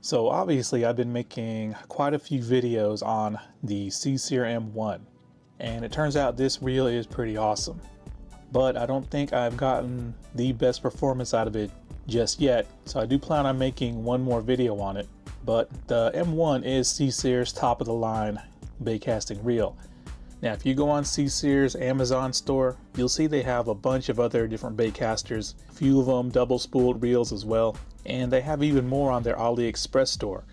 So obviously I've been making quite a few videos on the CSEER M1, and it turns out this reel is pretty awesome. But I don't think I've gotten the best performance out of it just yet, so I do plan on making one more video on it. But the M1 is CSEER's top of the line baitcasting reel. Now if you go on CSEER's Amazon store, you'll see they have a bunch of other different baitcasters, a few of them double spooled reels as well, and they have even more on their AliExpress store.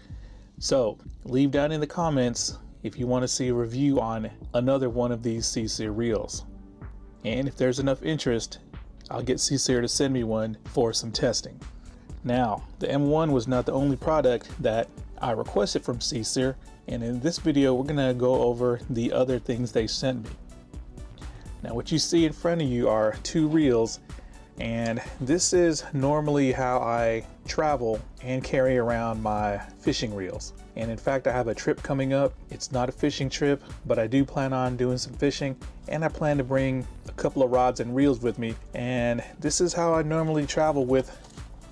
So leave down in the comments if you want to see a review on another one of these CSEER reels. And if there's enough interest, I'll get CSEER to send me one for some testing. Now, the M1 was not the only product that I requested from CSEER, and in this video we're going to go over the other things they sent me. Now what you see in front of you are two reels, and this is normally how I travel and carry around my fishing reels. And in fact I have a trip coming up. It's not a fishing trip, but I do plan on doing some fishing, and I plan to bring a couple of rods and reels with me, and this is how I normally travel with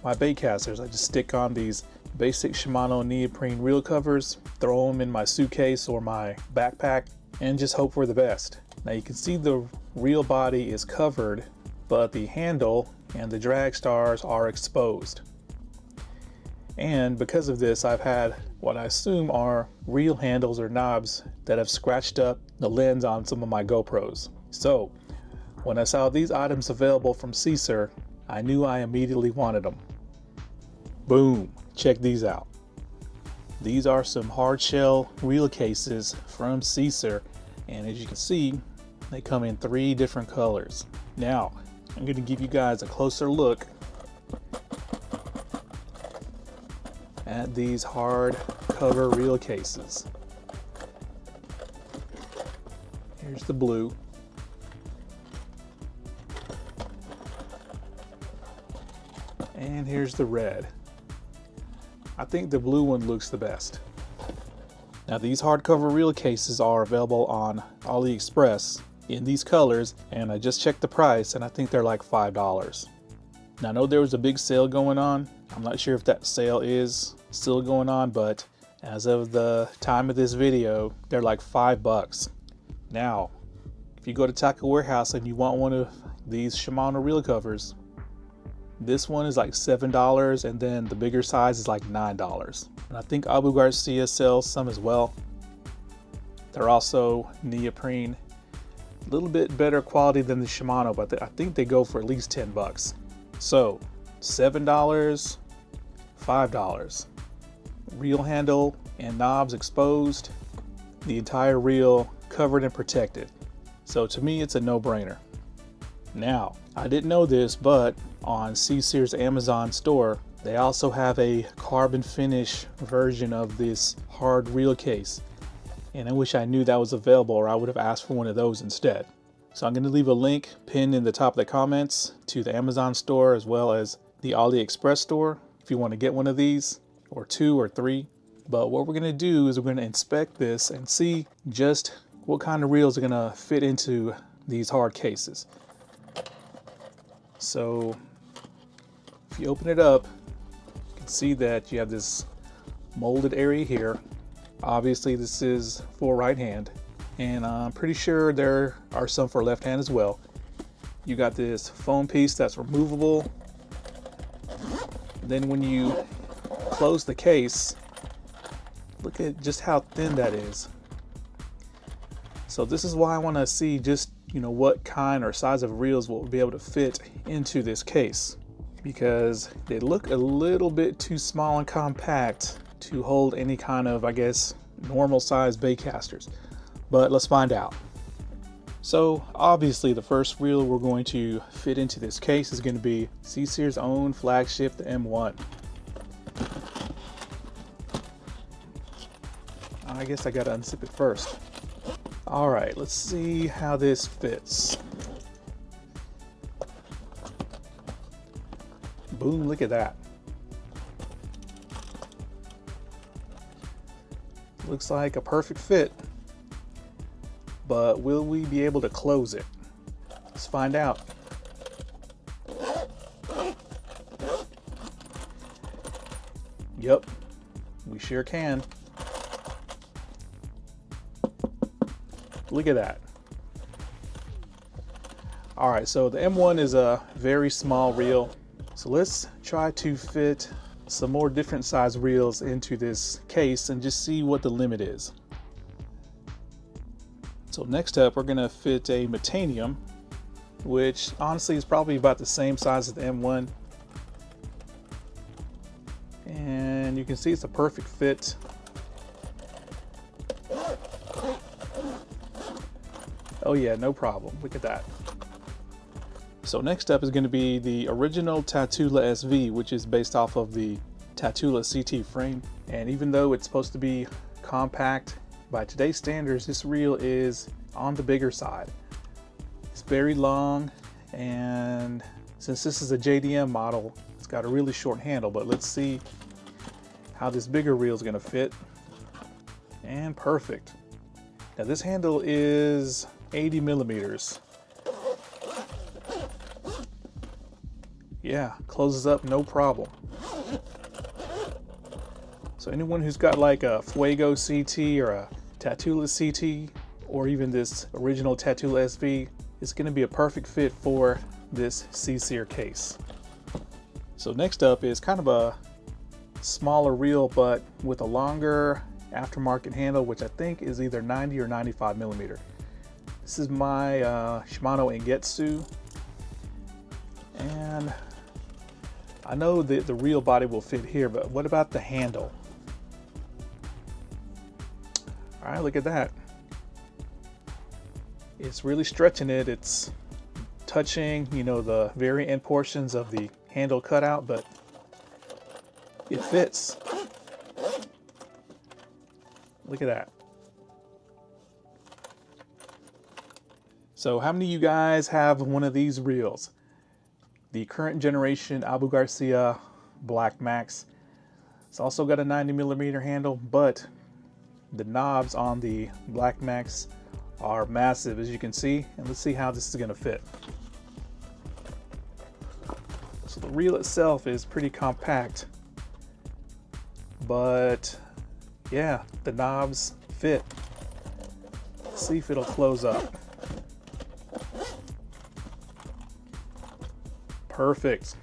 my baitcasters. I just stick on these basic Shimano neoprene reel covers, throw them in my suitcase or my backpack, and just hope for the best. Now you can see the reel body is covered, but the handle and the drag stars are exposed. And because of this, I've had what I assume are reel handles or knobs that have scratched up the lens on some of my GoPros. So when I saw these items available from CSEER, I knew I immediately wanted them. Boom, check these out. These are some hard shell reel cases from CSEER, and as you can see, they come in 3 different colors. Now, I'm going to give you guys a closer look at these hard cover reel cases. Here's the blue. And here's the red. I think the blue one looks the best. Now these hardcover reel cases are available on AliExpress in these colors, and I just checked the price and I think they're like $5. Now I know there was a big sale going on. I'm not sure if that sale is still going on, but as of the time of this video, they're like $5. Now, if you go to Tackle Warehouse and you want one of these Shimano reel covers, this one is like $7, and then the bigger size is like $9. And I think Abu Garcia sells some as well. They're also neoprene, a little bit better quality than the Shimano, but I think they go for at least $10. So $7, $5. Reel handle and knobs exposed, the entire reel covered and protected. So to me, it's a no-brainer. Now, I didn't know this, but on CSEER's Amazon store, they also have a carbon finish version of this hard reel case. And I wish I knew that was available, or I would have asked for one of those instead. So I'm going to leave a link pinned in the top of the comments to the Amazon store as well as the AliExpress store if you want to get one of these, or 2 or 3. But what we're going to do is we're going to inspect this and see just what kind of reels are going to fit into these hard cases. So if you open it up, you can see that you have this molded area here. Obviously this is for right hand, and I'm pretty sure there are some for left hand as well. You got this foam piece that's removable. Then when you close the case, look at just how thin that is. So this is why I want to see just, you know, what kind or size of reels will be able to fit into this case, because they look a little bit too small and compact to hold any kind of, I guess, normal size baitcasters. But let's find out. So obviously the first reel we're going to fit into this case is going to be CSEER's own flagship, the M1. I guess I gotta unzip it first. All right, let's see how this fits. Boom, look at that. Looks like a perfect fit, but will we be able to close it? Let's find out. Yep, We sure can. Look at that. All right, so the M1 is a very small reel. So let's try to fit some more different size reels into this case and just see what the limit is. So next up, we're gonna fit a METANIUM, which honestly is probably about the same size as the M1. And you can see it's a perfect fit. Oh yeah, no problem, look at that. So next up is going to be the original TATULA SV, which is based off of the TATULA CT frame. And even though it's supposed to be compact, by today's standards, this reel is on the bigger side. It's very long, and since this is a JDM model, it's got a really short handle, but let's see how this bigger reel is going to fit. And perfect. Now this handle is 80 millimeters. Yeah, closes up no problem. So anyone who's got like a FUEGO CT or a TATULA CT, or even this original TATULA SV, it's going to be a perfect fit for this C-Seer case. So next up is kind of a smaller reel, but with a longer aftermarket handle, which I think is either 90 or 95 millimeter. This is my SHIMANO Ingetsu, and I know that the reel body will fit here, but what about the handle? All right, look at that. It's really stretching it. It's touching, you know, the very end portions of the handle cutout, but it fits. Look at that. So how many of you guys have one of these reels? The current generation Abu Garcia Black Max. It's also got a 90 millimeter handle, but the knobs on the Black Max are massive, as you can see. And let's see how this is going to fit. So the reel itself is pretty compact, but yeah, the knobs fit. Let's see if it'll close up. Perfect.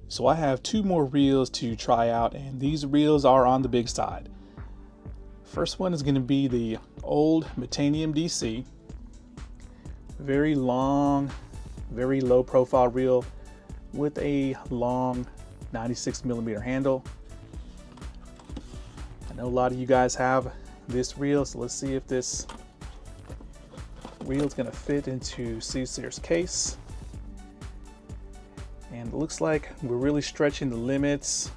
So I have two more reels to try out, and these reels are on the big side. First one is going to be the old METANIUM DC. Very long, very low profile reel with a long 96 millimeter handle. I know a lot of you guys have this reel, so let's see if this reel is going to fit into C-Seer's case. And it looks like we're really stretching the limits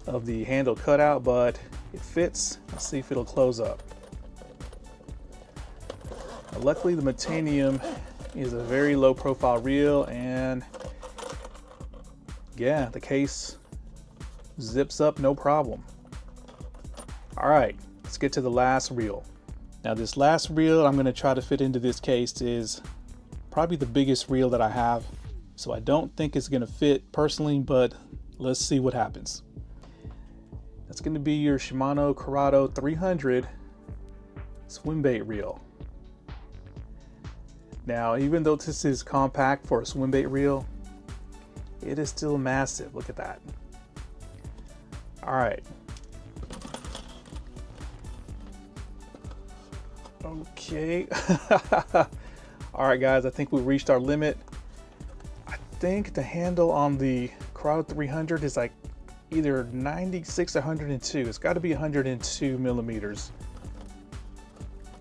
of the handle cutout, but it fits. Let's see if it'll close up. Now, luckily the METANIUM is a very low profile reel, and yeah, the case zips up no problem. All right, let's get to the last reel. Now this last reel I'm going to try to fit into this case is probably the biggest reel that I have. So I don't think it's going to fit personally, but let's see what happens. That's going to be your SHIMANO CURADO 300 swim bait reel. Now, even though this is compact for a swim bait reel, it is still massive. Look at that. All right. Okay. All right, guys, I think we reached our limit. I think the handle on the CURADO 300 is like either 96 or 102. It's got to be 102 millimeters.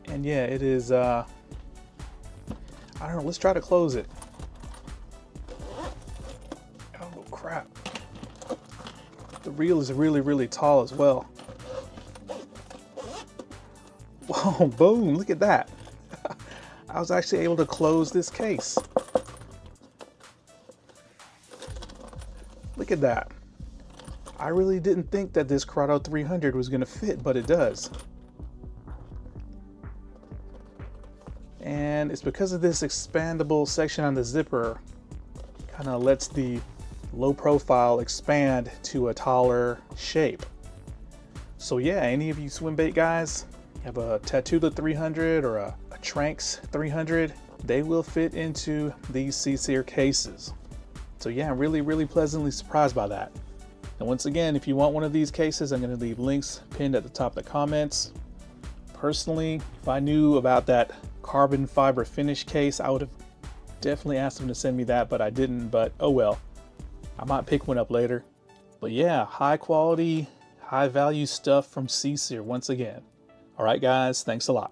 And yeah, it is, I don't know, let's try to close it. Oh, crap. The reel is really, really tall as well. Whoa, boom, look at that. I was actually able to close this case. Look at that. I really didn't think that this CURADO 300 was going to fit, but it does. And it's because of this expandable section on the zipper, kind of lets the low profile expand to a taller shape. So yeah, any of you swim bait guys, have a TATULA 300 or a Tranx 300, they will fit into these C-Seer cases. So yeah, I'm really pleasantly surprised by that. And once again, if you want one of these cases, I'm going to leave links pinned at the top of the comments. Personally, if I knew about that carbon fiber finish case, I would have definitely asked them to send me that, but I didn't. But oh well, I might pick one up later. But yeah, high quality, high value stuff from C-Seer once again. All right guys, thanks a lot.